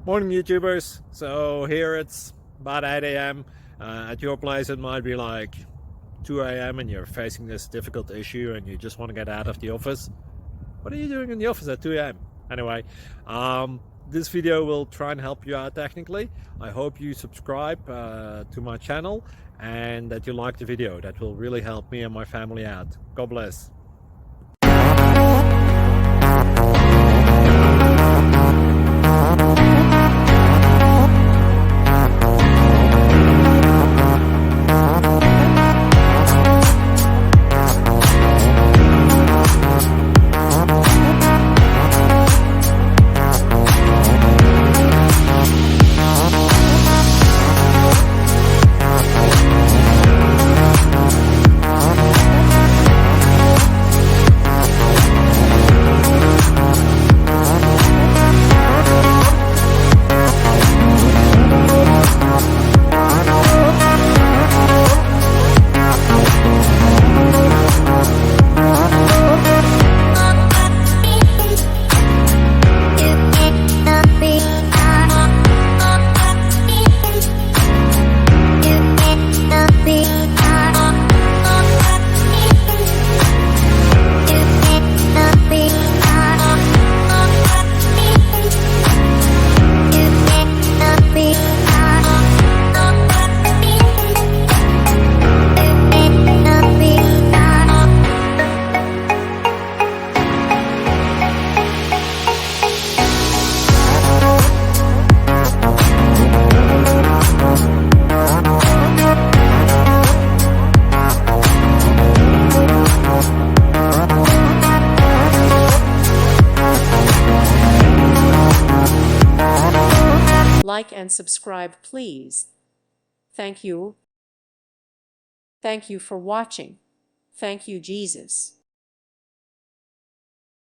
Morning YouTubers. So here it's about 8 a.m. At your place it might be like 2 a.m. and you're facing this difficult issue and you just want to get out of the office. What are you doing in the office at 2 a.m.? Anyway, this video will try and help you out technically. I hope you subscribe to my channel and that you like the video. That will really help me and my family out. God bless. Like and subscribe, please. Thank you. Thank you for watching. Thank you, Jesus.